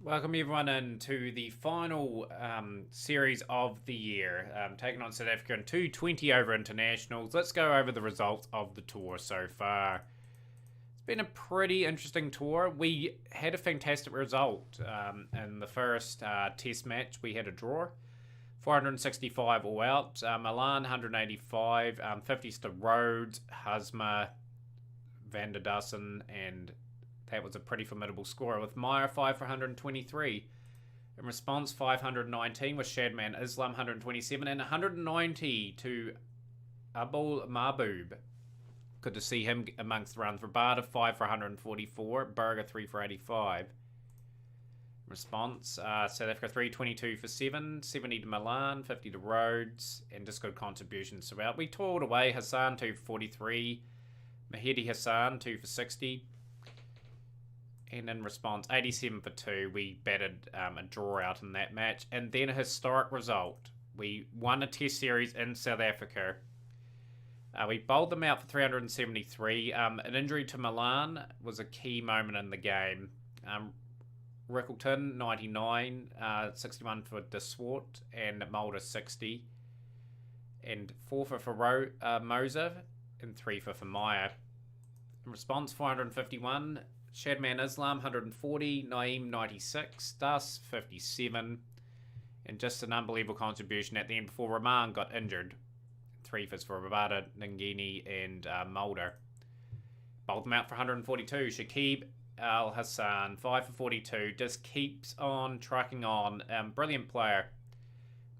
Welcome everyone into the final series of the year, taking on South Africa in 220 over internationals. Let's go over the results of the tour so far. It's been a pretty interesting tour. We had a fantastic result in the first test match. We had a draw, 465 all out. Milan 185, 50s to Rhodes, Hasma, Van der Dussen, and that was a pretty formidable score, with Meyer 5 for 123. In response, 519 with Shadman Islam 127 and 190 to Abul Mahbub. Good to see him amongst the runs. Rabada 5 for 144, Berger 3 for 85. In response, South Africa 322 for 7, 70 to Milan, 50 to Rhodes, and just good contributions throughout. We toiled away. Hassan 2 for 43, Mahedi Hassan 2 for 60. And in response, 87 for 2, we batted a draw out in that match. And then a historic result. We won a test series in South Africa. We bowled them out for 373. An injury to Milan was a key moment in the game. Rickleton, 99, 61 for De Swart, and Mulder, 60. And 4 for Moser, and 3 for Meyer. In response, 451. Shadman Islam 140, Naeem 96, Das 57, and just an unbelievable contribution at the end before Rahman got injured. 3 for Rabada, Nangini, and Mulder. Bowled them out for 142. Shakib Al Hassan 5 for 42, just keeps on trucking on. Brilliant player.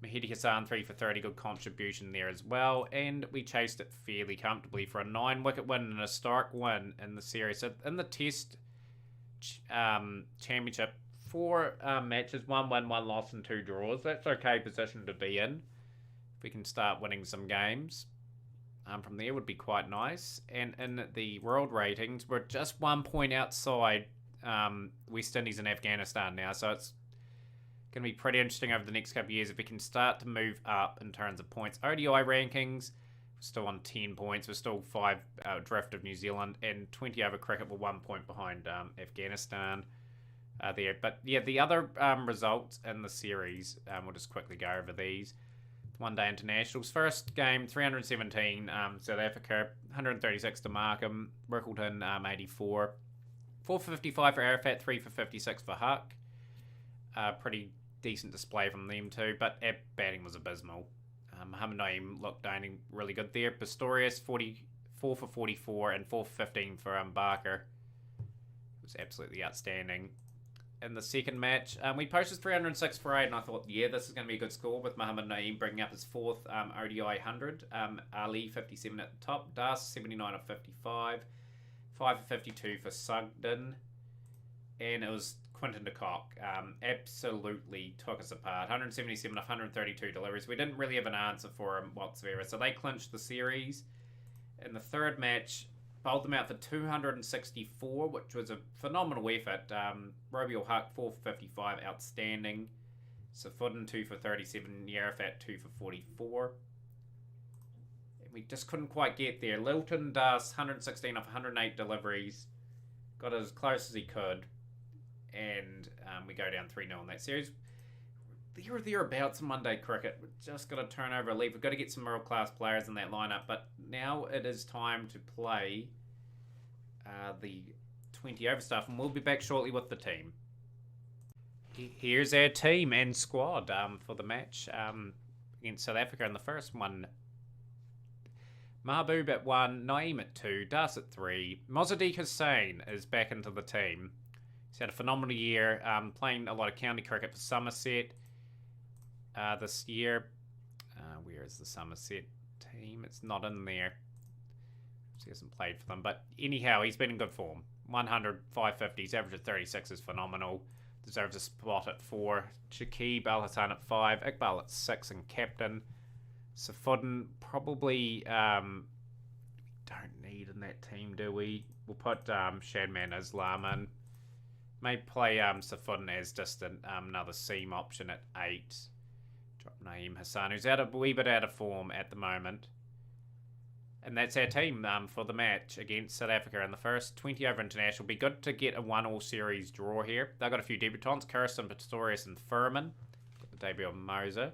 Mahedi Hassan 3 for 30, good contribution there as well, and we chased it fairly comfortably for a 9-wicket win and a historic win in the series. So in the Test Championship, 4 matches, 1 win, 1 loss, and 2 draws. That's okay position to be in. If we can start winning some games from there, would be quite nice. And in the world ratings, we're just 1 point outside West Indies and Afghanistan now, so it's going to be pretty interesting over the next couple of years if we can start to move up in terms of points. ODI rankings, we're still on 10 points. We're still 5 drift of New Zealand, and 20 over cricket. We're 1 point behind Afghanistan there. But yeah, the other results in the series, we'll just quickly go over these. One-day internationals. First game, 317, South Africa, 136 to Markham. Rickleton, 84. 4 for 55 for Arafat, 3 for 56 for Huck. Pretty decent display from them too, but our batting was abysmal. Muhammad Naeem looked down really good there. Pistorius 44 for 44 and 4 for 15 for Barker. It was absolutely outstanding. In the second match, we posted 306 for 8, and I thought, yeah, this is going to be a good score with Muhammad Naeem bringing up his 4th ODI 100. Ali 57 at the top, Das 79 of 55, 5 for 52 for Sugden, and it was Quinton de Kock absolutely took us apart. 177 of 132 deliveries. We didn't really have an answer for him whatsoever, so they clinched the series. In the third match, bowled them out for 264, which was a phenomenal effort. Robiel Huck 4 for 55, outstanding. Safudin 2 for 37, Yarafat 2 for 44. And we just couldn't quite get there. Lilton does 116 of 108 deliveries, got as close as he could. And we go down 3-0 in that series. There or thereabouts in one-day cricket. We've just got to turn over a leaf. We've got to get some world-class players in that lineup. But now it is time to play the 20-over stuff, and we'll be back shortly with the team. Here's our team and squad for the match against South Africa in the first one. Mahbub at 1, Naeem at 2, Das at 3. Mozadiq Hussain is back into the team. He's had a phenomenal year, playing a lot of county cricket for Somerset this year. Where is the Somerset team? It's not in there. He hasn't played for them. But anyhow, he's been in good form. 100, 550s, average of 36 is phenomenal. Deserves a spot at 4. Shakib Al Hassan at 5. Iqbal at 6 and captain. Safudin probably don't need in that team, do we? We'll put Shadman Islam in. May play Safudin as just another seam option at 8. Drop Naeem Hassan, who's a wee bit out of form at the moment. And that's our team for the match against South Africa in the first 20 over international. Be good to get a 1-all series draw here. They've got a few debutants, Kirsten, Pistorius, and Furman. Got the debut of Moser.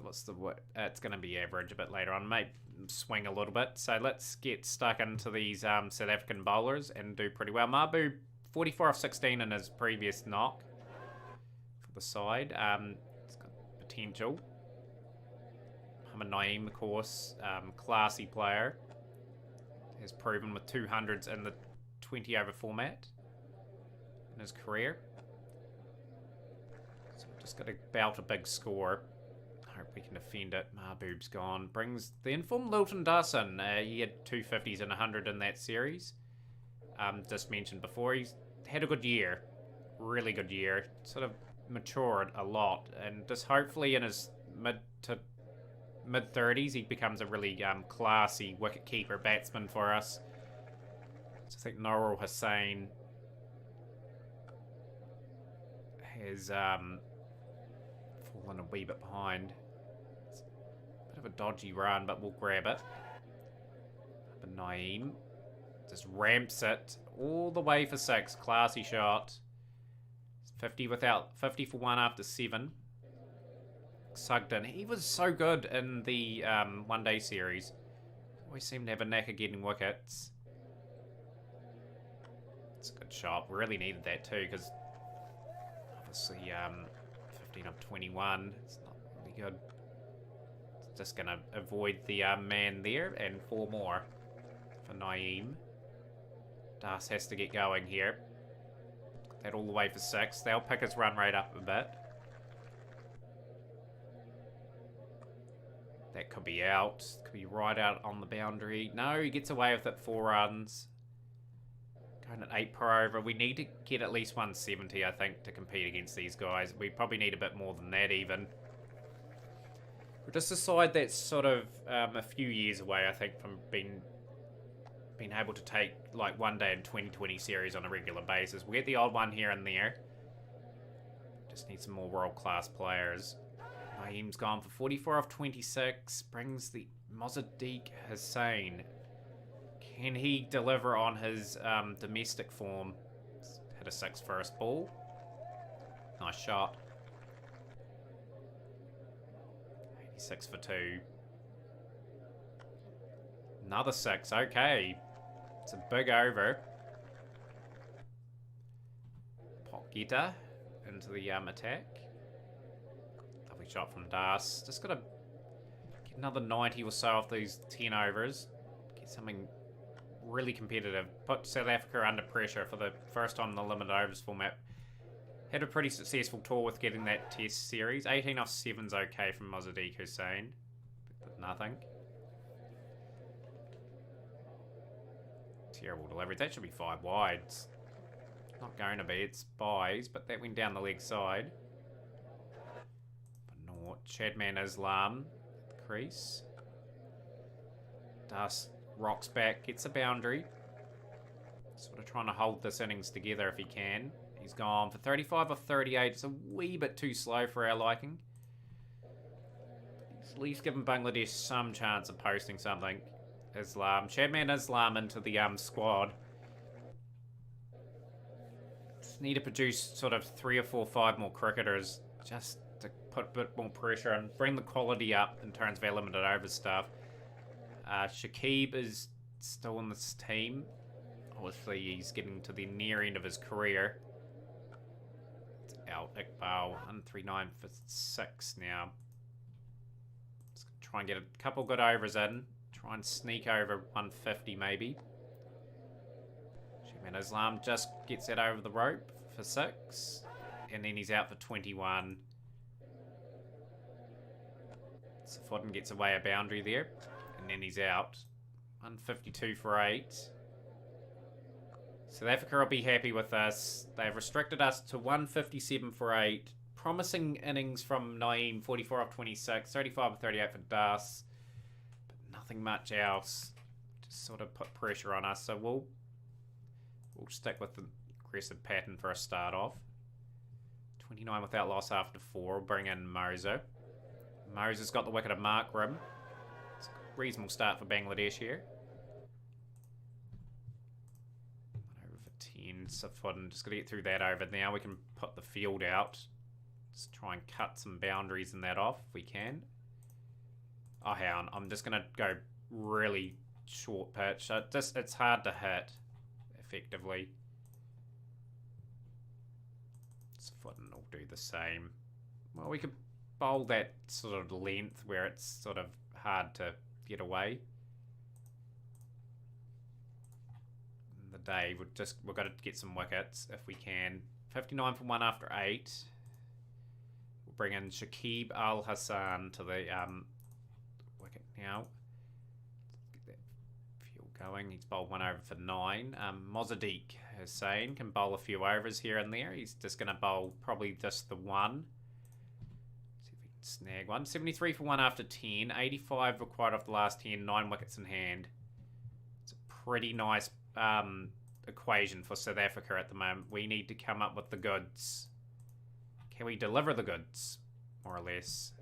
What's the what? It's going to be average a bit later on. May swing a little bit. So let's get stuck into these South African bowlers and do pretty well. Mabu, 44 off 16 in his previous knock for the side. It's got potential. Muhammad Naeem, of course, classy player. Has proven with 200s in the 20 over format in his career. So we've just got to belt a big score. Hope we can defend it. Mahboob's gone. Brings the informed Lilton Dawson. He had 250s and 100 in that series. Just mentioned before, he's had a good year. Really good year. Sort of matured a lot. And just hopefully in his mid-30s, he becomes a really classy wicket-keeper batsman for us. So I think Norul Hussain has fallen a wee bit behind. It's a bit of a dodgy run, but we'll grab it. But Naeem just ramps it all the way for 6. Classy shot. 50 for 1 after 7. Sugden. He was so good in the one-day series. Always seemed to have a knack of getting wickets. It's a good shot. We really needed that too, because obviously 15 of 21. It's not really good. It's just going to avoid the man there, and 4 more for Naeem. Das has to get going here. Got that all the way for 6. They'll pick his run rate up a bit. That could be out. Could be right out on the boundary. No, he gets away with it. 4 runs. Going at 8 per over. We need to get at least 170, I think, to compete against these guys. We probably need a bit more than that, even. We're just a side that's sort of a few years away, I think, from being able to take like 1 day and 2020 series on a regular basis. We get the odd one here and there. Just need some more world-class players. Naeem's gone for 44 off 26. Brings the Mozadiq Hussain. Can he deliver on his domestic form? Hit a 6 first ball. Nice shot. 86 for 2. Another 6. Okay. It's a big over. Potgieter into the attack. Shot from Das. Just got to get another 90 or so off these 10 overs. Get something really competitive. Put South Africa under pressure for the first time in the limited overs format. Had a pretty successful tour with getting that test series. 18 off 7's okay from Mozadiq Hussain. But nothing. Terrible delivery. That should be 5 wides. Not going to be. It's buys, but that went down the leg side. Chadman Islam, crease. Das rocks back, gets a boundary. Sort of trying to hold this innings together if he can. He's gone for 35 off 38. It's a wee bit too slow for our liking. He's at least given Bangladesh some chance of posting something. Islam. Chadman Islam into the squad. Just need to produce sort of 3 or 4, 5 more cricketers. Just to put a bit more pressure and bring the quality up in terms of our limited over stuff. Shakib is still in this team. Obviously, he's getting to the near end of his career. It's out. Iqbal, 139 for 6 now. Let's try and get a couple good overs in. Try and sneak over 150 maybe. Shakib Islam just gets that over the rope for 6. And then he's out for 21. Safodin gets away a boundary there. And then he's out. 152 for 8. South Africa will be happy with us. They've restricted us to 157 for 8. Promising innings from Naeem, 44 off 26. 35 of 38 for Das. But nothing much else. Just sort of put pressure on us. So we'll stick with the aggressive pattern for a start off. 29 without loss after 4. We'll bring in Moser. Moser's got the wicket of Markram. reasonable start for Bangladesh here. 1/10. Safuden, just got to get through that over. Now we can put the field out. Let's try and cut some boundaries in that off if we can. Oh, hang on. I'm just going to go really short pitch. It's hard to hit effectively. Safuden will do the same. Well, we could bowl that sort of length where it's sort of hard to get away. In the day, we've got to get some wickets if we can. 59 for 1 after 8. We'll bring in Shakib Al Hasan to the wicket now. Get that field going. He's bowled 1 over for 9. Mozadeek Hussain can bowl a few overs here and there. He's just going to bowl probably just the one. See if we can snag one. 73 for 1 after 10. 85 required off the last 10. 9 wickets in hand. It's a pretty nice equation for South Africa at the moment. We need to come up with the goods. Can we deliver the goods? More or less.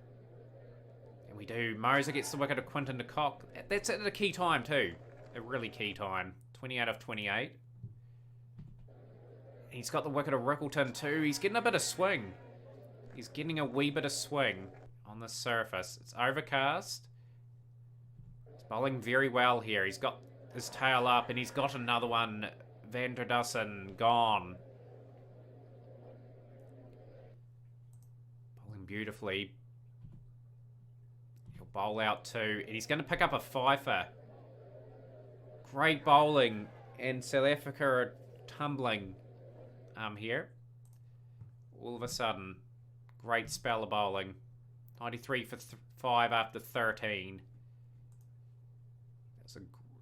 And we do. Moser gets the wicket of Quinton de Kock. That's at a key time too. A really key time. 28 of 28. He's got the wicket of Rickleton too. He's getting a bit of swing. He's getting a wee bit of swing on the surface. It's overcast. He's bowling very well here. He's got his tail up and he's got another one. Van der Dussen gone. Bowling beautifully. He'll bowl out too. And he's going to pick up a fifer. Great bowling. And South Africa are tumbling here. All of a sudden. Great spell of bowling. 93 for 5 after 13.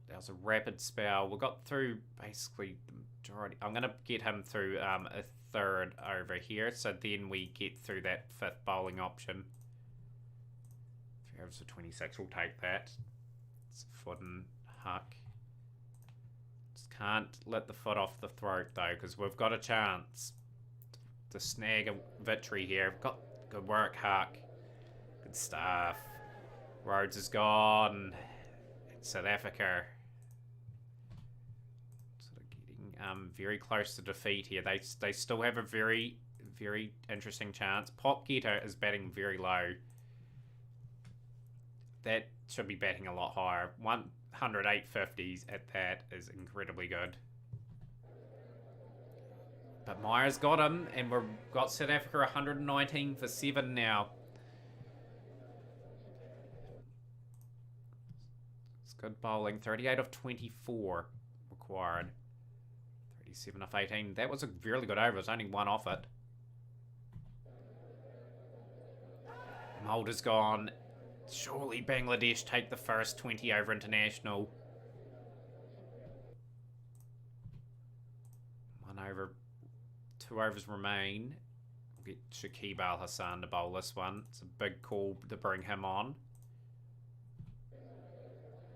That was a rapid spell. We got through basically the majority. I'm going to get him through a third over here. So then we get through that 5th bowling option. 3 overs for 26. We'll take that. It's a foot and huck. Just can't let the foot off the throat though, because we've got a chance to snag a victory here. Got good work, Huck. Good stuff. Rhodes is gone. It's South Africa. Sort of getting very close to defeat here. They still have a very, very interesting chance. Pop Getter is batting very low. That should be batting a lot higher. 108 50s at that is incredibly good. But Meyer's got him, and we've got South Africa 119 for 7 now. It's good bowling. 38 of 24 required. 37 of 18. That was a really good over. There's only one off it. Mulder's gone. Surely Bangladesh take the first 20 over international. 1 over. 2 overs remain. We'll get Shakib Al Hasan to bowl this one. It's a big call to bring him on.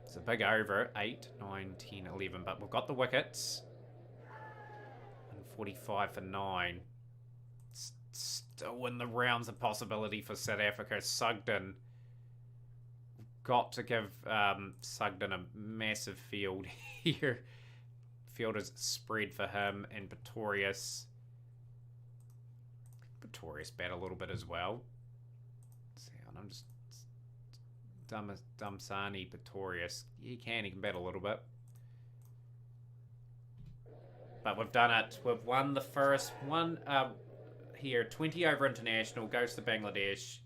It's a big over. 8, 9, 10, 11. But we've got the wickets. 145 for 9. It's still in the rounds of possibility for South Africa. Sugden. Got to give Sugden a massive field here. Field is spread for him and Pretorius. Pretorius bat a little bit as well. I'm just Damsani Pretorius. He can bat a little bit. But we've done it. We've won the first one here. 20 over international goes to Bangladesh.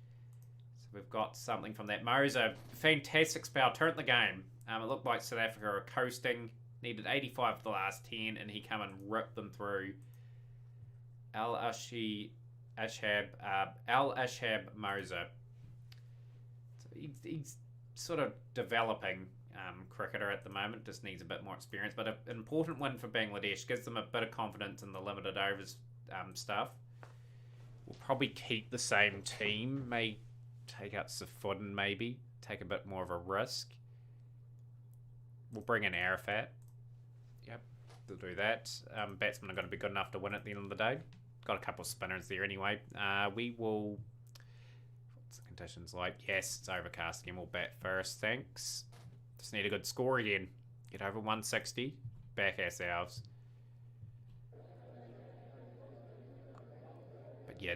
So we've got something from that. Moser, fantastic spell. Turned the game. It looked like South Africa were coasting. Needed 85 for the last 10, and he come and ripped them through. Al-Ashab Moser. So he's sort of developing cricketer at the moment. Just needs a bit more experience. But an important win for Bangladesh. Gives them a bit of confidence in the limited overs stuff. We'll probably keep the same team. May take out Safuden maybe. Take a bit more of a risk. We'll bring in Arafat. Yep, they'll do that. Batsmen are going to be good enough to win at the end of the day. Got a couple of spinners there anyway. We will... What's the conditions like? Yes, it's overcast again. We'll bat first, thanks. Just need a good score again. Get over 160. Back ourselves. But yeah,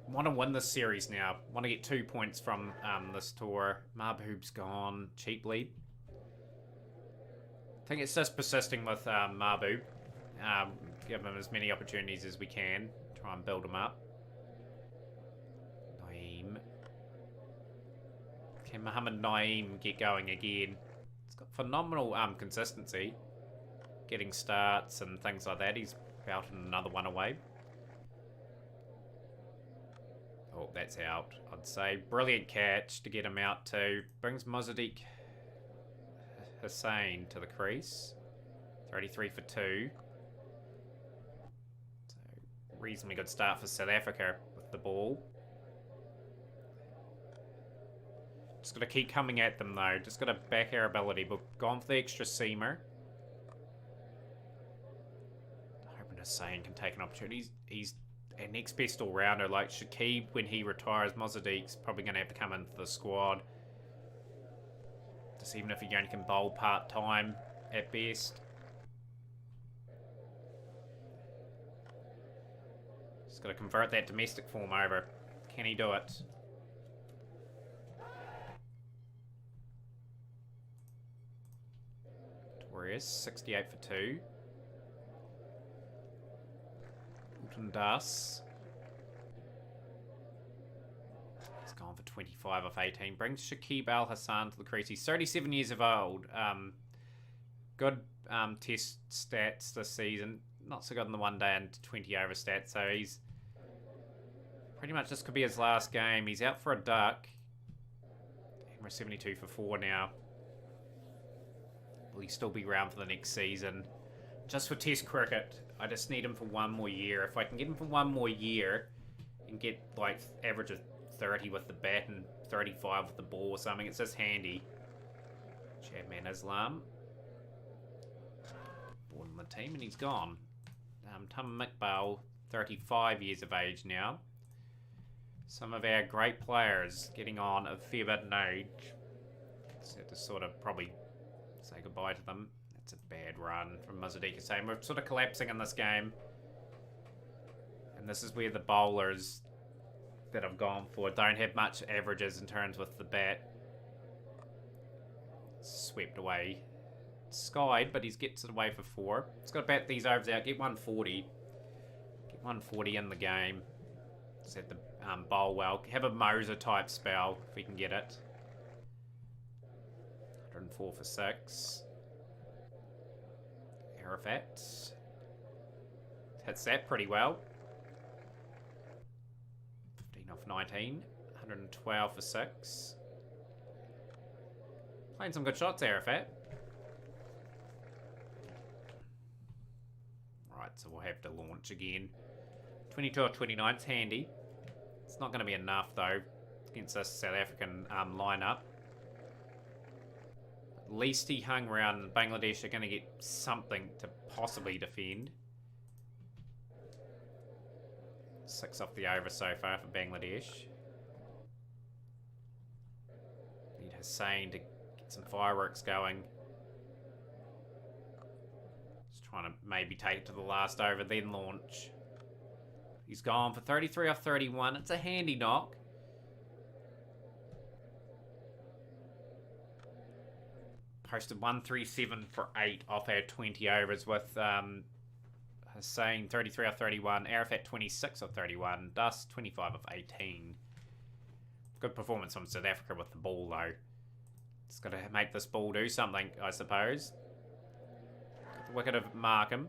want to win this series now. Want to get 2 points from this tour. Mahbub's gone. Cheap lead. I think it's just persisting with Mahbub. Give him as many opportunities as we can. Try and build him up. Naeem. Can Mohamed Naeem get going again? He's got phenomenal consistency. Getting starts and things like that. He's belting another one away. Oh, that's out, I'd say. Brilliant catch to get him out too. Brings Mozadiq Hussain to the crease. 33 for 2. So, reasonably good start for South Africa with the ball. Just got to keep coming at them though. Just got to back our ability. But gone for the extra seamer. Hoping Hussain can take an opportunity. He's our next best all-rounder. Like Shakib, when he retires, Mozadiq's probably going to have to come into the squad. Just even if he only can bowl part-time at best. Just got to convert that domestic form over. Can he do it? Warriors, 68 for 2. Alton Das. He's gone for 25 off 18. Brings Shakib Al Hassan to the crease. He's 37 years of old. Good test stats this season. Not so good in the 1 day and 20 over stats. So he's pretty much, this could be his last game. He's out for a duck. And we're 72 for 4 now. Will he still be around for the next season? Just for Test cricket, I just need him for 1 more year. If I can get him for 1 more year and get like average of 30 with the bat and 35 with the ball or something, it's just handy. Chadman Islam. Born in the team and he's gone. Tamim Iqbal, 35 years of age now. Some of our great players getting on a fair bit in age. So to sort of probably say goodbye to them. That's a bad run from Mozadiq Hussain. We're sort of collapsing in this game. And this is where the bowlers that I've gone for don't have much averages in terms with the bat. Swept away. Skied, but he gets it away for 4. He's got to bat these overs out. Get 140. Get 140 in the game. Set the bowl well. Have a Moser type spell if we can get it. 104 for 6. Arafat hits that pretty well. 15 off 19. 112 for 6. Playing some good shots, Arafat. Right, so we'll have to launch again. 22 or 29, it's handy. It's not going to be enough, though, against this South African lineup. At least he hung around, and Bangladesh are going to get something to possibly defend. 6 off the over so far for Bangladesh. Need Hussain to get some fireworks going. Just trying to maybe take it to the last over, then launch. He's gone for 33 off 31. It's a handy knock. Posted 137 for 8 off our 20 overs with Hussain 33 off 31, Arafat 26 off 31, Dust 25 off 18. Good performance from South Africa with the ball though. Just got to make this ball do something, I suppose. Got the wicket of Markram.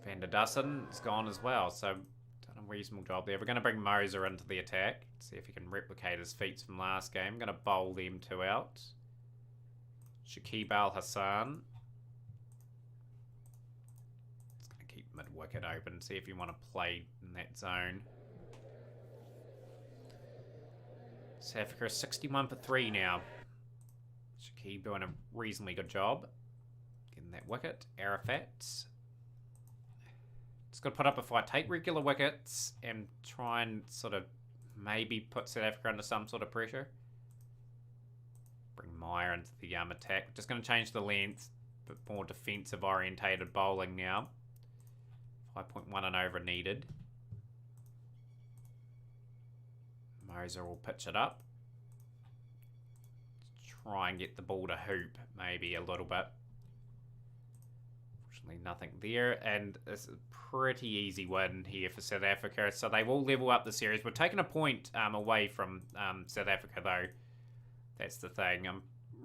Van der Dussen is gone as well, so done a reasonable job there. We're going to bring Moser into the attack, see if he can replicate his feats from last game. Going to bowl them 2 out. Shakib Al Hassan. It's going to keep mid-wicket open, see if you want to play in that zone. South Africa is 61 for 3 now. Shakib doing a reasonably good job getting that wicket. Arafat. Just got to put up a fight. Take regular wickets and try and sort of maybe put South Africa under some sort of pressure. Bring Meyer into the attack. Just going to change the length. Bit more defensive orientated bowling now. 5.1 and over needed. Moser will pitch it up. Try and get the ball to hoop maybe a little bit. Fortunately nothing there, and it's a pretty easy win here for South Africa, so they will level up the series. We're taking a point away from South Africa though. That's the thing. I'm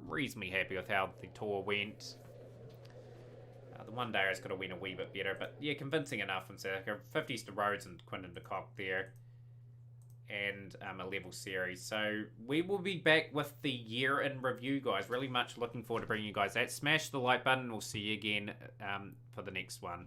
reasonably happy with how the tour went. The one day has got to win a wee bit better, but yeah, convincing enough from South Africa. 50s to Rhodes and Quinton de Kock there. And a level series. So we will be back with the year in review, guys. Really much looking forward to bringing you guys that. Smash the like button. We'll see you again for the next one.